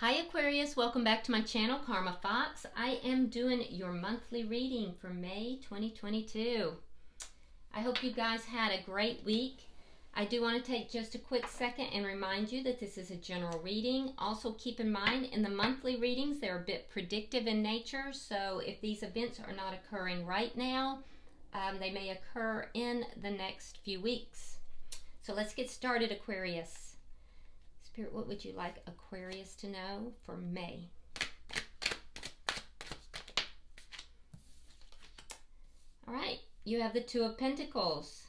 Hi Aquarius, welcome back to my channel, Karma Fox. I am doing your monthly reading for May 2022. I hope you guys had a great week. I do want to take just a quick second and remind you that this is a general reading. Also keep in mind, in the monthly readings, they're a bit predictive in nature, so if these events are not occurring right now, they may occur in the next few weeks. So let's get started, Aquarius. Spirit, what would you like Aquarius to know for May? All right, you have the Two of Pentacles.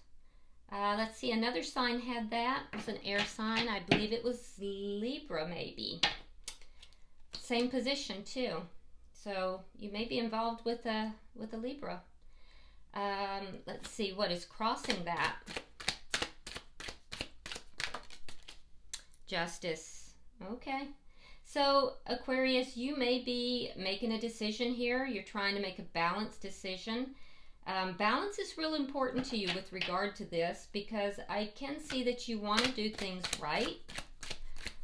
Let's see, another sign had that. It was an air sign. I believe it was Libra, maybe. Same position, too. So you may be involved with a Libra. Let's see, what is crossing that? Justice. Okay. So Aquarius, you may be making a decision here. You're trying to make a balanced decision. Balance is real important to you with regard to this because I can see that you want to do things right.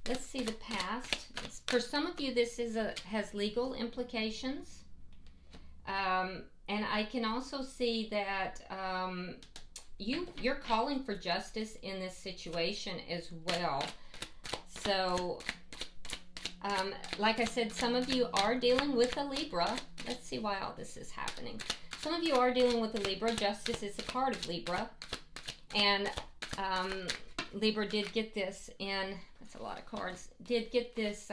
Let's see the past. For some of you, this has legal implications. And I can also see that you're calling for justice in this situation as well. So, like I said, some of you are dealing with a Libra. Let's see why all this is happening. Some of you are dealing with a Libra. Justice is a card of Libra. And Libra did get this in, that's a lot of cards, did get this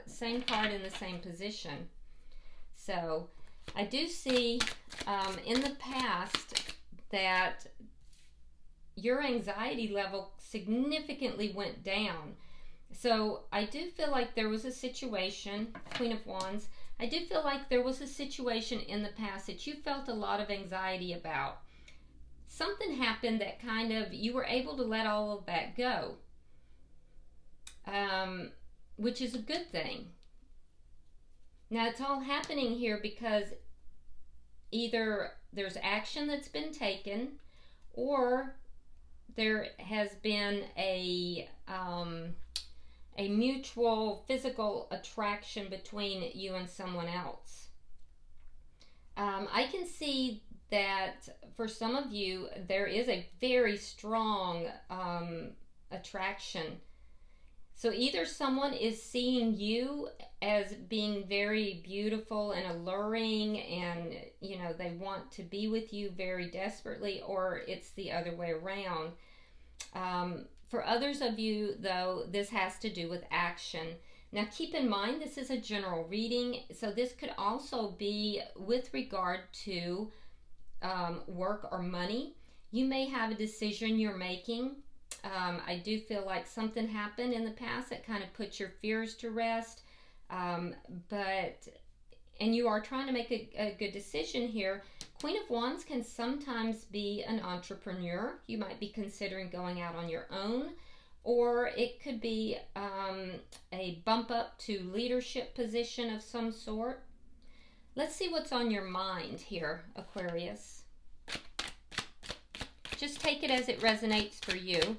same card in the same position. So, I do see in the past that your anxiety level significantly went down. So I do feel like there was a situation, Queen of Wands, I do feel like there was a situation in the past that you felt a lot of anxiety about. Something happened that kind of, you were able to let all of that go, which is a good thing. Now it's all happening here because either there's action that's been taken or there has been a mutual physical attraction between you and someone else. I can see that for some of you, there is a very strong attraction. So either someone is seeing you as being very beautiful and alluring and, you know, they want to be with you very desperately, or it's the other way around. For others of you, though, this has to do with action. Now, keep in mind, this is a general reading, so this could also be with regard to work or money. You may have a decision you're making. I do feel like something happened in the past that kind of put your fears to rest, and you are trying to make a good decision here. Queen of Wands can sometimes be an entrepreneur. You might be considering going out on your own, or it could be a bump up to leadership position of some sort. Let's see what's on your mind here, Aquarius. Just take it as it resonates for you.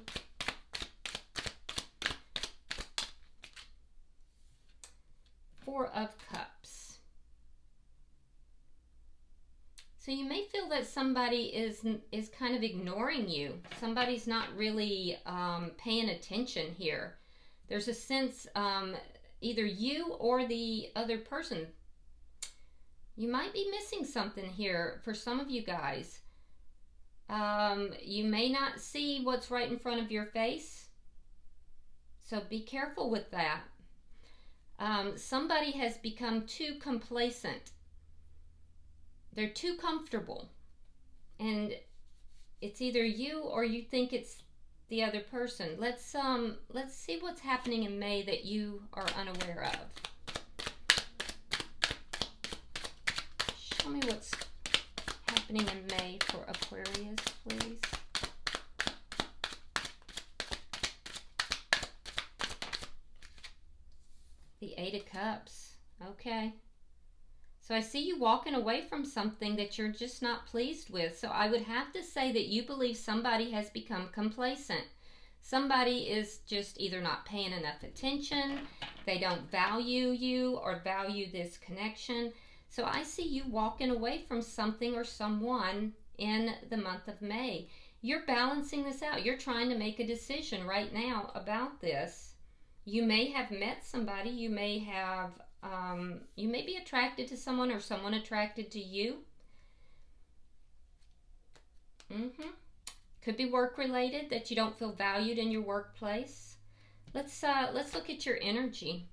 Four of Cups. So you may feel that somebody is kind of ignoring you. Somebody's not really paying attention here. There's a sense, either you or the other person. You might be missing something here for some of you guys. You may not see what's right in front of your face. So be careful with that. Somebody has become too complacent. They're too comfortable, and it's either you or you think it's the other person. Let's see what's happening in May that you are unaware of. Show me what's happening in May for Aquarius, please. The Eight of Cups. Okay. So I see you walking away from something that you're just not pleased with. So I would have to say that you believe somebody has become complacent. Somebody is just either not paying enough attention, they don't value you or value this connection. So I see you walking away from something or someone in the month of May. You're balancing this out. You're trying to make a decision right now about this. You may have met somebody. You may have, you may be attracted to someone or someone attracted to you. Could be work related, that you don't feel valued in your workplace. Let's look at your energy.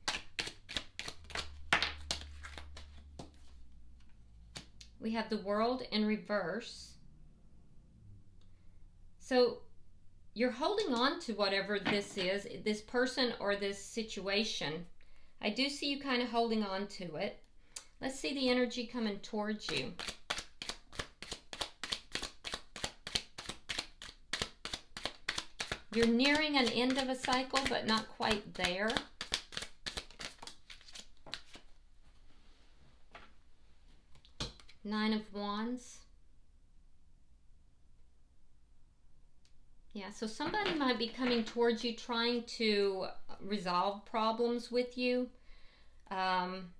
We have the World in reverse. So you're holding on to whatever this is, this person or this situation. I do see you kind of holding on to it. Let's see the energy coming towards you. You're nearing an end of a cycle, but not quite there. Nine of Wands. Yeah, so somebody might be coming towards you trying to resolve problems with you.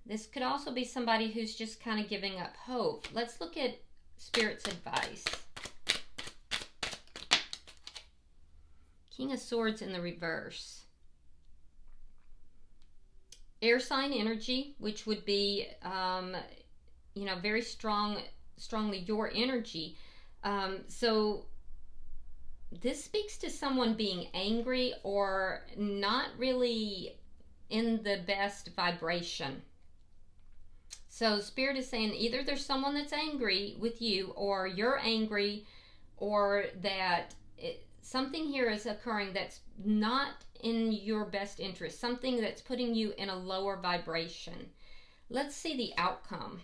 This could also be somebody who's just kind of giving up hope. Let's look at Spirit's advice. King of Swords in the reverse. Air sign energy, which would be, you know, very strongly your energy. So this speaks to someone being angry or not really in the best vibration. So Spirit is saying either there's someone that's angry with you, or you're angry, or that something here is occurring that's not in your best interest, something that's putting you in a lower vibration. Let's see the outcome.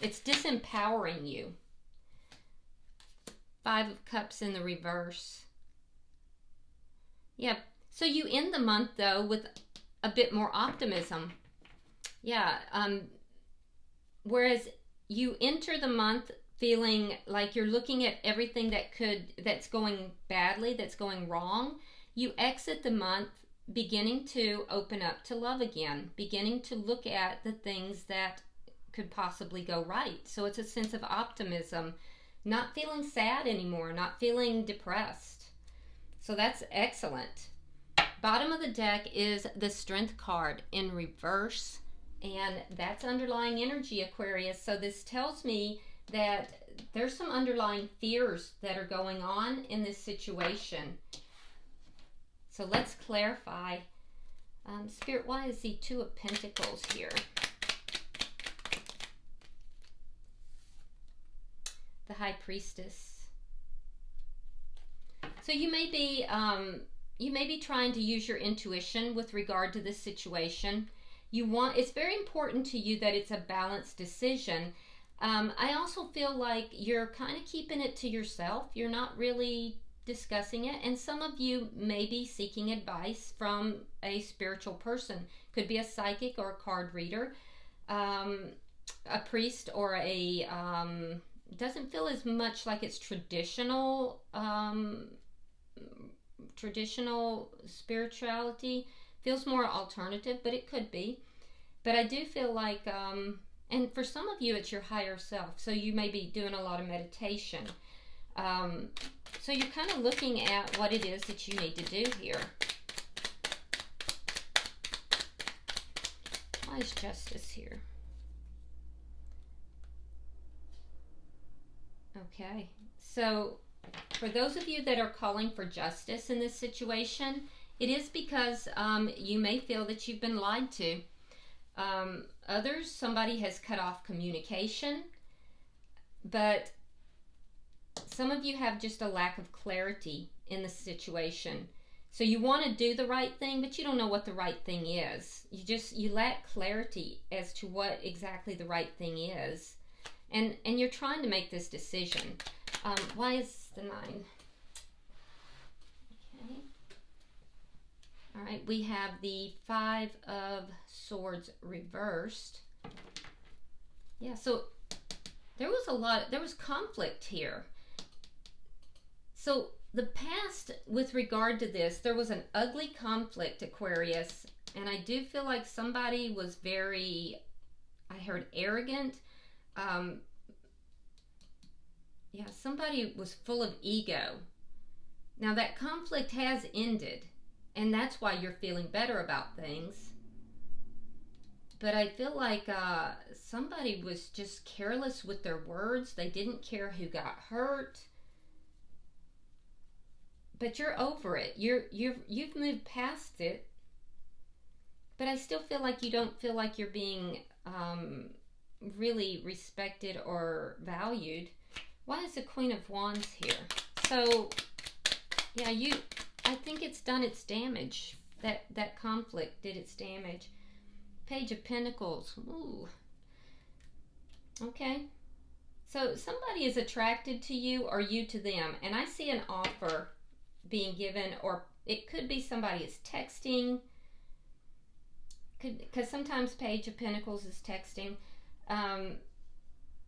It's disempowering you. Five of Cups in the reverse. Yeah, so you end the month though with a bit more optimism. Yeah, whereas you enter the month feeling like you're looking at everything that's going badly, that's going wrong, you exit the month beginning to open up to love again, beginning to look at the things that could possibly go right. So it's a sense of optimism, not feeling sad anymore, not feeling depressed. So that's excellent. Bottom of the deck is the Strength card in reverse, and that's underlying energy, Aquarius. So this tells me that there's some underlying fears that are going on in this situation. So let's clarify. Spirit, why is the Two of Pentacles here? The High Priestess. So you may be trying to use your intuition with regard to this situation. It's very important to you that it's a balanced decision. I also feel like you're kind of keeping it to yourself. You're not really discussing it. And some of you may be seeking advice from a spiritual person. Could be a psychic or a card reader, a priest, or a, doesn't feel as much like it's traditional spirituality. Feels more alternative, but it could be. But I do feel like, and for some of you, it's your higher self. So you may be doing a lot of meditation. So you're kind of looking at what it is that you need to do here. Why is Justice here? Okay, so for those of you that are calling for justice in this situation, it is because you may feel that you've been lied to. Others, somebody has cut off communication, but some of you have just a lack of clarity in the situation. So you want to do the right thing, but you don't know what the right thing is. You lack clarity as to what exactly the right thing is. And you're trying to make this decision. Why is the 9? Okay. All right, we have the 5 of Swords reversed. Yeah, so there was conflict here. So the past with regard to this, there was an ugly conflict, Aquarius, and I do feel like somebody was very, I heard arrogant. Yeah, somebody was full of ego. Now that conflict has ended, and that's why you're feeling better about things. But I feel like somebody was just careless with their words. They didn't care who got hurt. But you're over it. You've moved past it. But I still feel like you don't feel like you're being really respected or valued. Why is the Queen of Wands here? So, yeah, I think it's done its damage. That conflict did its damage. Page of Pentacles. Ooh. Okay. So somebody is attracted to you or you to them. And I see an offer being given, or it could be somebody is texting. Because sometimes Page of Pentacles is texting.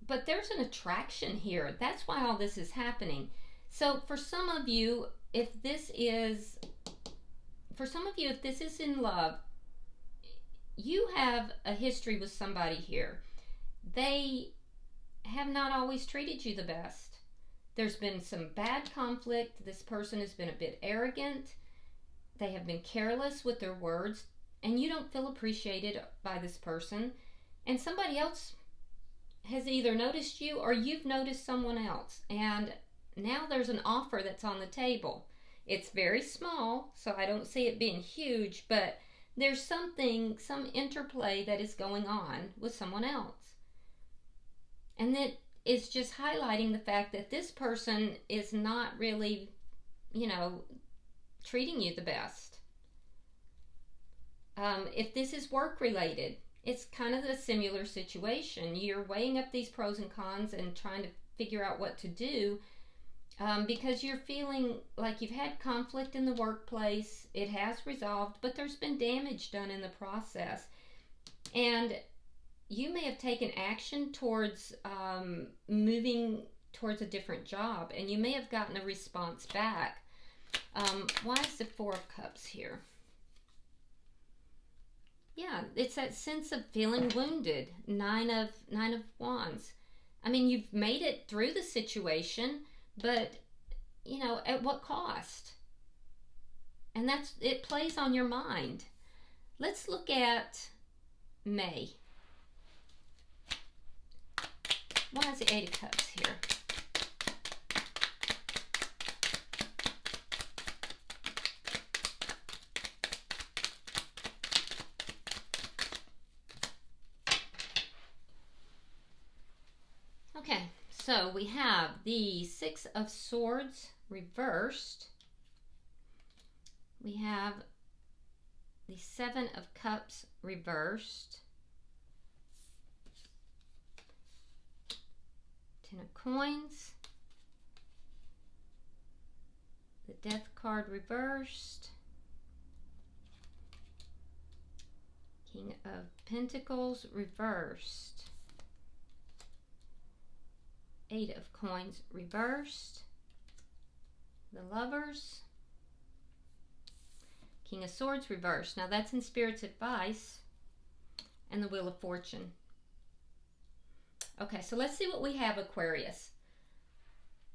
But there's an attraction here. That's why all this is happening. So for some of you, if this is in love, you have a history with somebody here. They have not always treated you the best. There's been some bad conflict. This person has been a bit arrogant. They have been careless with their words, and you don't feel appreciated by this person. And somebody else has either noticed you or you've noticed someone else. And now there's an offer that's on the table. It's very small, so I don't see it being huge, but there's some interplay that is going on with someone else. And that is just highlighting the fact that this person is not really, treating you the best. If this is work related, it's kind of a similar situation. You're weighing up these pros and cons and trying to figure out what to do. Because you're feeling like you've had conflict in the workplace. It has resolved, but there's been damage done in the process. And you may have taken action towards moving towards a different job, and you may have gotten a response back. Why is the Four of Cups here? Yeah, it's that sense of feeling wounded. Nine of Wands. I mean, you've made it through the situation, but, at what cost? And it plays on your mind. Let's look at May. Why is the Eight of Cups here? Okay. So we have the Six of Swords reversed. We have the Seven of Cups reversed. Ten of Coins. The Death card reversed. King of Pentacles reversed. Eight of Coins reversed. The Lovers. King of Swords reversed. Now that's in Spirit's advice. And the Wheel of Fortune. Okay, so let's see what we have, Aquarius.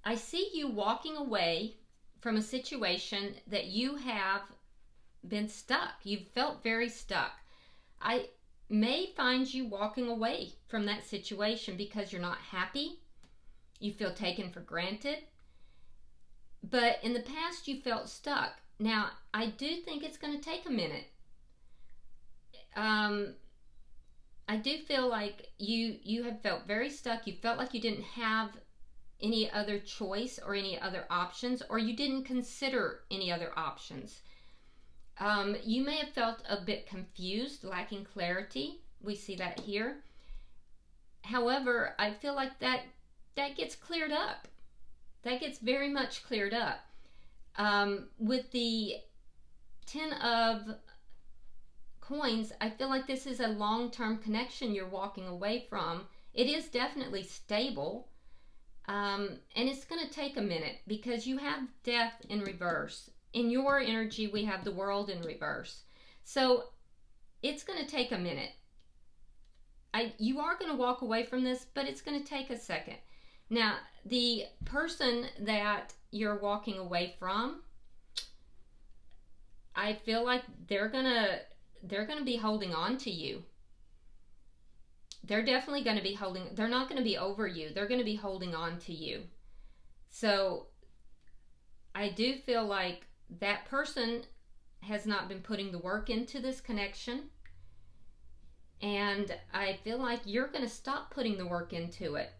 I see you walking away from a situation that you have been stuck. You've felt very stuck. I may find you walking away from that situation because you're not happy. You feel taken for granted. But in the past, you felt stuck. Now, I do think it's going to take a minute. I do feel like you have felt very stuck. You felt like you didn't have any other choice or any other options, or you didn't consider any other options. You may have felt a bit confused, lacking clarity. We see that here. However, I feel like that gets cleared up. That gets very much cleared up. With the Ten of Coins, I feel like this is a long-term connection you're walking away from. It is definitely stable. And it's going to take a minute because you have death in reverse. In your energy, we have the world in reverse. So it's going to take a minute. You are going to walk away from this, but it's going to take a second. Now, the person that you're walking away from, I feel like they're going to be holding on to you. They're definitely going to be they're not going to be over you. They're going to be holding on to you. So I do feel like that person has not been putting the work into this connection. And I feel like you're going to stop putting the work into it.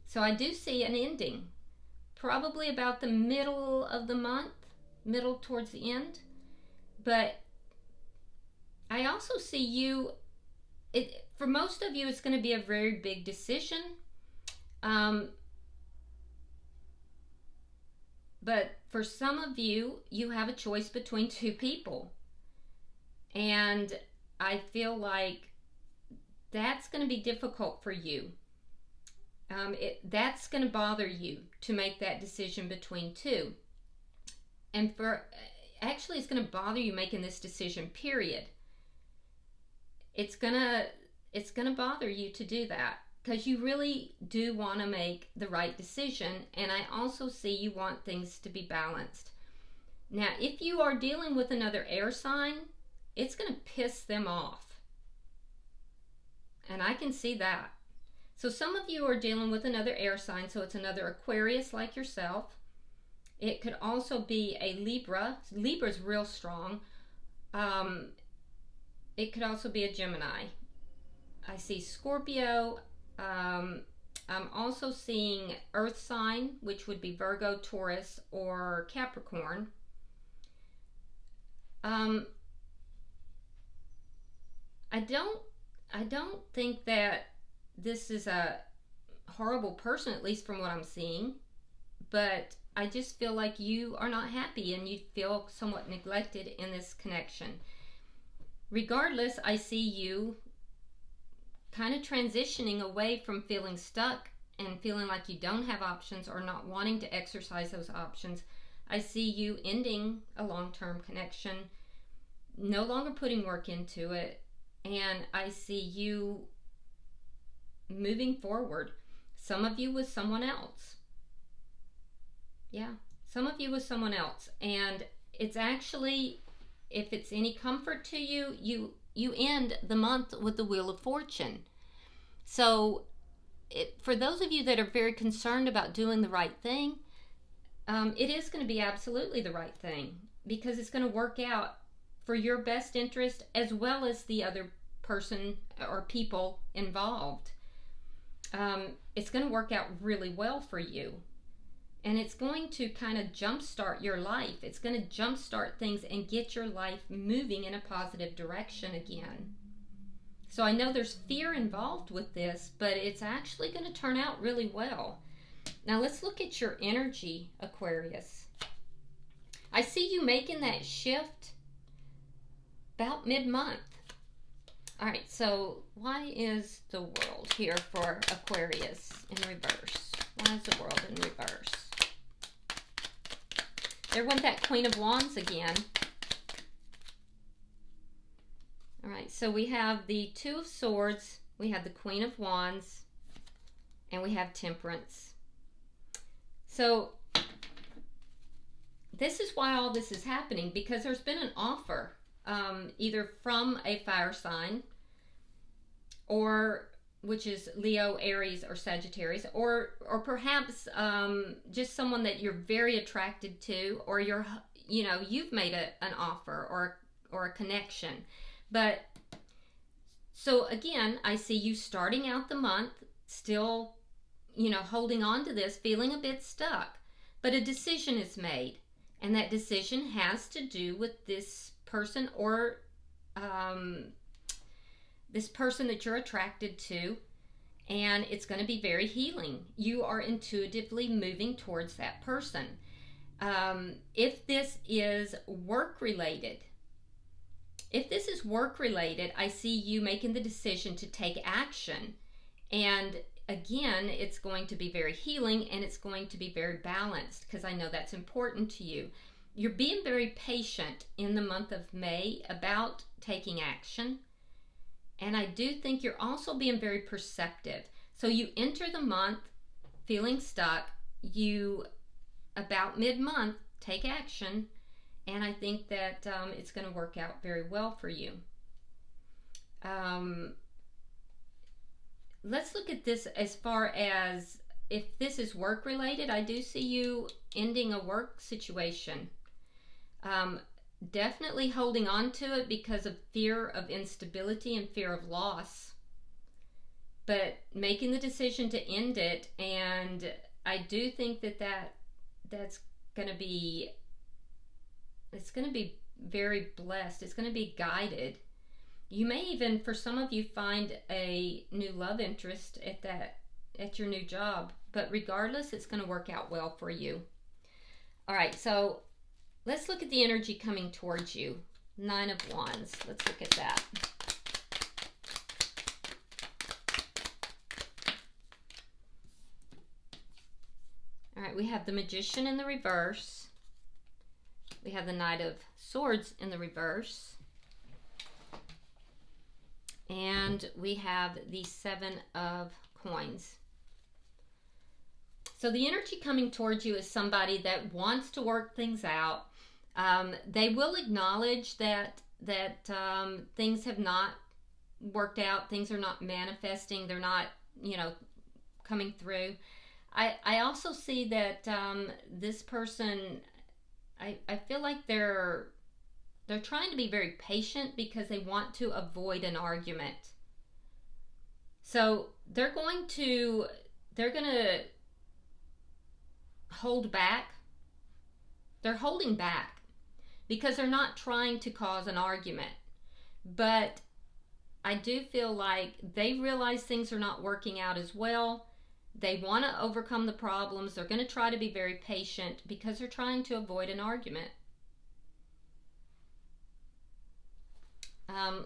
So I do see an ending, probably about the middle of the month, middle towards the end. But I also see you, for most of you, it's going to be a very big decision. But for some of you, you have a choice between two people. And I feel like that's going to be difficult for you. That's going to bother you to make that decision between two. And actually, it's going to bother you making this decision, period. It's going to bother you to do that because you really do want to make the right decision. And I also see you want things to be balanced. Now, if you are dealing with another air sign, it's going to piss them off. And I can see that. So some of you are dealing with another air sign, so it's another Aquarius like yourself. It could also be a Libra. Libra's real strong. It could also be a Gemini. I see Scorpio. I'm also seeing Earth sign, which would be Virgo, Taurus, or Capricorn. I don't think that this is a horrible person, at least from what I'm seeing, but I just feel like you are not happy and you feel somewhat neglected in this connection. Regardless, I see you kind of transitioning away from feeling stuck and feeling like you don't have options or not wanting to exercise those options. I see you ending a long-term connection, no longer putting work into it, and I see you moving forward. Some of you with someone else. Yeah, some of you with someone else. And it's actually, if it's any comfort to you, you end the month with the Wheel of Fortune. So for those of you that are very concerned about doing the right thing, it is going to be absolutely the right thing because it's going to work out for your best interest as well as the other person or people involved. It's going to work out really well for you. And it's going to kind of jumpstart your life. It's going to jumpstart things and get your life moving in a positive direction again. So I know there's fear involved with this, but it's actually going to turn out really well. Now let's look at your energy, Aquarius. I see you making that shift about mid-month. All right, so why is the world here for Aquarius in reverse? Why is the world in reverse? There went that Queen of Wands again. All right, so we have the Two of Swords, we have the Queen of Wands, and we have Temperance. So this is why all this is happening, because there's been an offer, either from a fire sign, or which is Leo, Aries, or Sagittarius, or perhaps just someone that you're very attracted to, or you've made an offer or a connection. But so again, I see you starting out the month still, holding on to this, feeling a bit stuck, but a decision is made, and that decision has to do with this person or this person that you're attracted to, and it's going to be very healing. You are intuitively moving towards that person. If this is work related, I see you making the decision to take action, and again, it's going to be very healing, and it's going to be very balanced, because I know that's important to you. You're being very patient in the month of May about taking action. And I do think you're also being very perceptive. So you enter the month feeling stuck. You, about mid-month, take action. And I think that it's going to work out very well for you. Let's look at this as far as if this is work related. I do see you ending a work situation. Definitely holding on to it because of fear of instability and fear of loss, but making the decision to end it. And I do think that's going to be, it's going to be very blessed. It's going to be guided. You may even, for some of you, find a new love interest at your new job, but regardless, it's going to work out well for you. All right, so let's look at the energy coming towards you. 9 of Wands. Let's look at that. All right, we have the Magician in the reverse. We have the Knight of Swords in the reverse. And we have the 7 of Coins. So the energy coming towards you is somebody that wants to work things out. They will acknowledge that things have not worked out. Things are not manifesting. They're not, coming through. I also see that this person, I feel like they're trying to be very patient because they want to avoid an argument. So they're going to hold back. They're holding back because they're not trying to cause an argument. But I do feel like they realize things are not working out as well. They want to overcome the problems. They're going to try to be very patient because they're trying to avoid an argument.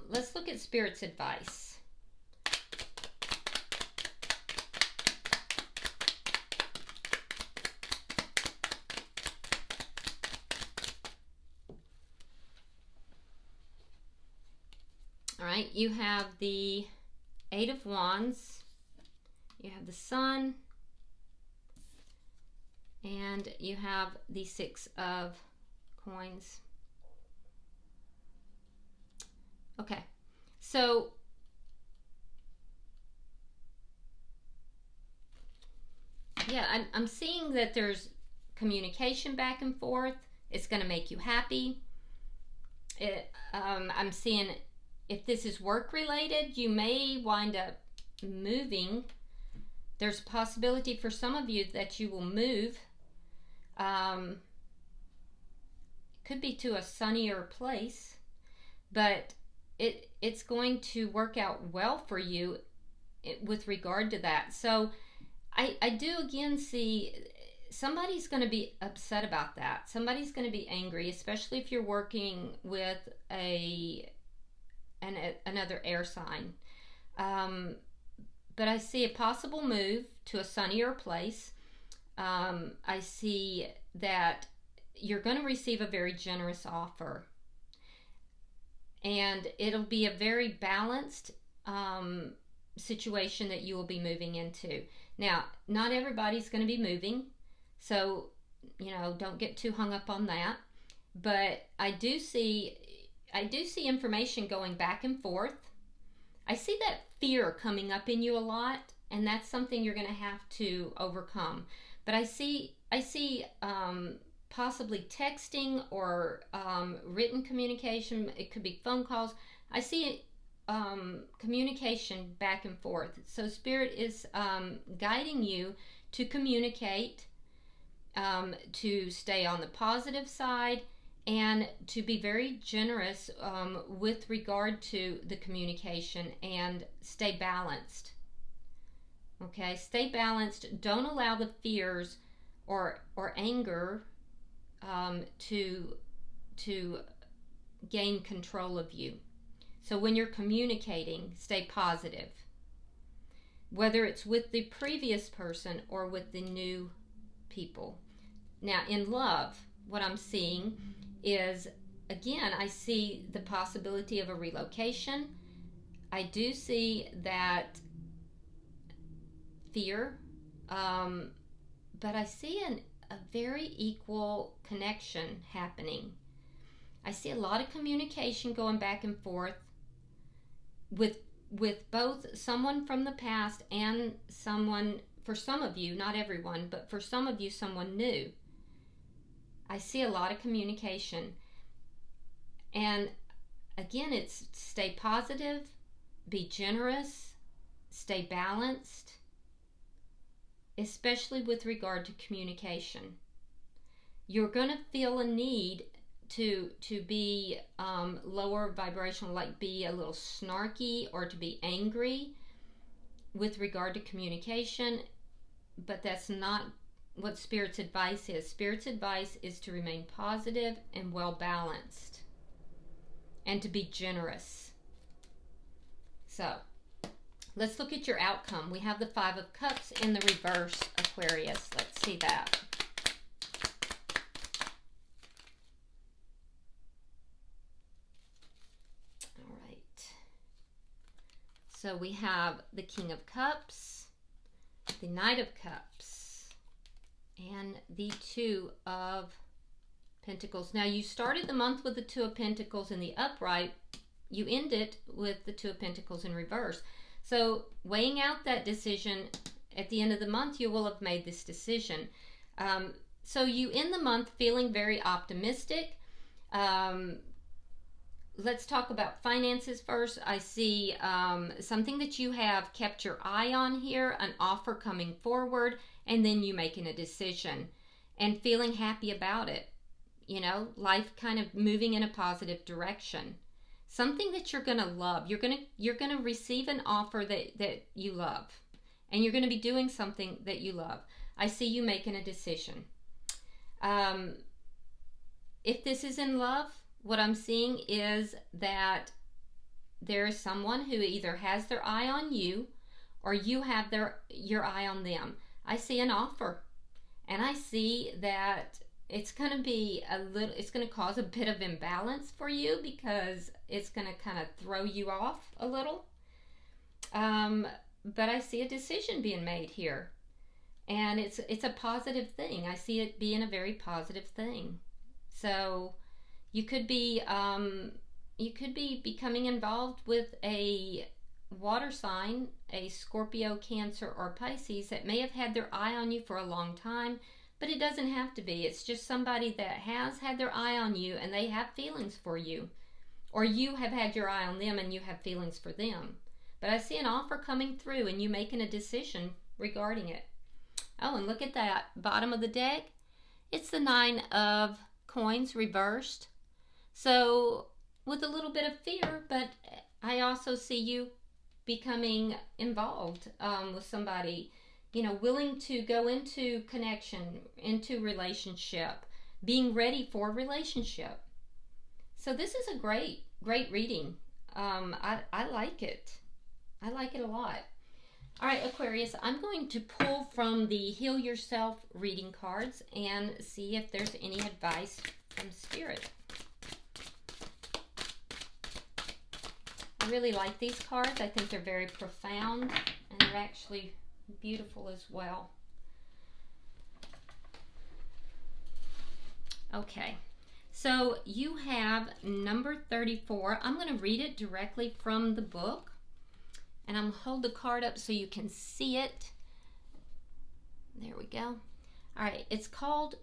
Let's look at Spirit's advice. All right, you have the 8 of Wands, you have the Sun, and you have the 6 of Coins. Okay, so yeah, I'm seeing that there's communication back and forth. It's going to make you happy. I'm seeing if this is work related, you may wind up moving. There's a possibility for some of you that you will move. Could be to a sunnier place, but it's going to work out well for you with regard to that. So I do again see somebody's going to be upset about that. Somebody's going to be angry, especially if you're working with another air sign. But I see a possible move to a sunnier place. I see that you're going to receive a very generous offer. And it'll be a very balanced situation that you will be moving into. Now, not everybody's going to be moving, so, don't get too hung up on that. But I do see information going back and forth. I see that fear coming up in you a lot, and that's something you're going to have to overcome. But I see possibly texting or written communication. It could be phone calls. I see communication back and forth. So Spirit is guiding you to communicate, to stay on the positive side, and to be very generous with regard to the communication, and stay balanced. Okay, stay balanced. Don't allow the fears or anger to gain control of you. So when you're communicating, stay positive. whether it's with the previous person or with the new people. Now, in love, what I'm seeing is, again, I see the possibility of a relocation. I do see that fear, but I see a very equal connection happening. I see a lot of communication going back and forth with both someone from the past and someone, for some of you, not everyone, but for some of you, someone new. I see a lot of communication. And again, it's stay positive, be generous, stay balanced, especially with regard to communication. You're going to feel a need to be lower vibrational, like be a little snarky or to be angry with regard to communication, but that's not what Spirit's advice is. Spirit's advice is to remain positive and well balanced and to be generous. So let's look at your outcome. We have the Five of Cups in the reverse, Aquarius. Let's see that. All right. So we have the King of Cups, the Knight of Cups, and the Two of Pentacles. Now, you started the month with the Two of Pentacles in the upright. You end it with the Two of Pentacles in reverse. So weighing out that decision, at the end of the month, you will have made this decision. So you end the month feeling very optimistic. Let's talk about finances first. I see something that you have kept your eye on here, an offer coming forward, and then you making a decision and feeling happy about it. You know, life kind of moving in a positive direction. Something that you're going to love. You're going to receive an offer that you love, and you're going to be doing something that you love. I see you making a decision. If this is in love, what I'm seeing is that there is someone who either has their eye on you or you have your eye on them. I see an offer, and I see that it's going to be it's going to cause a bit of imbalance for you because it's going to kind of throw you off a little. But I see a decision being made here, and it's a positive thing. I see it being a very positive thing. So you could be becoming involved with a water sign, a Scorpio, Cancer, or Pisces that may have had their eye on you for a long time. But it doesn't have to be. It's just somebody that has had their eye on you and they have feelings for you. Or you have had your eye on them and you have feelings for them. But I see an offer coming through and you making a decision regarding it. Oh, and look at that. Bottom of the deck. It's the Nine of Coins reversed. So with a little bit of fear, but I also see you becoming involved with somebody, you know, willing to go into connection, into relationship, being ready for a relationship. So this is a great reading. I like it. I like it a lot. All right, Aquarius, I'm going to pull from the Heal Yourself reading cards and see if there's any advice from Spirit. I really like these cards. I think they're very profound and they're actually beautiful as well. Okay, so you have number 34. I'm going to read it directly from the book, and I'm going to hold the card up so you can see it. There we go. All right, it's called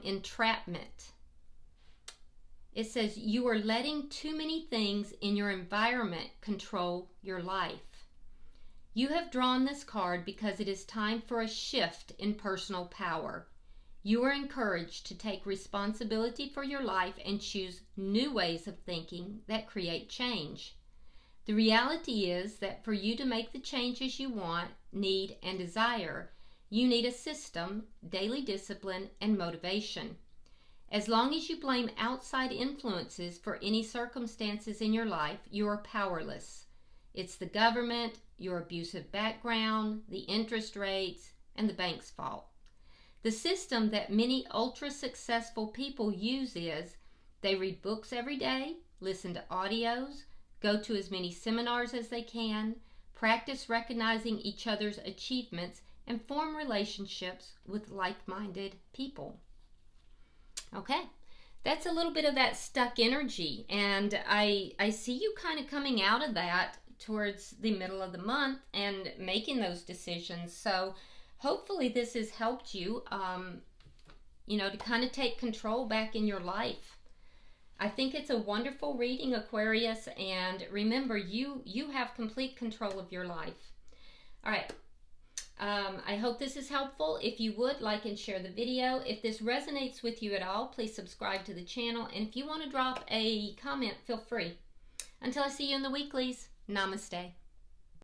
Entrapment. It says, you are letting too many things in your environment control your life. You have drawn this card because it is time for a shift in personal power. You are encouraged to take responsibility for your life and choose new ways of thinking that create change. The reality is that for you to make the changes you want, need, and desire, you need a system, daily discipline, and motivation. As long as you blame outside influences for any circumstances in your life, you are powerless. It's the government, your abusive background, the interest rates, and the bank's fault. The system that many ultra-successful people use is they read books every day, listen to audios, go to as many seminars as they can, practice recognizing each other's achievements, and form relationships with like-minded people. Okay, that's a little bit of that stuck energy, and I see you kind of coming out of that towards the middle of the month and making those decisions. So hopefully this has helped you, to kind of take control back in your life. I think it's a wonderful reading, Aquarius, and remember, you have complete control of your life. All right. I hope this is helpful. If you would, like and share the video. If this resonates with you at all, please subscribe to the channel. And if you want to drop a comment, feel free. Until I see you in the weeklies, namaste.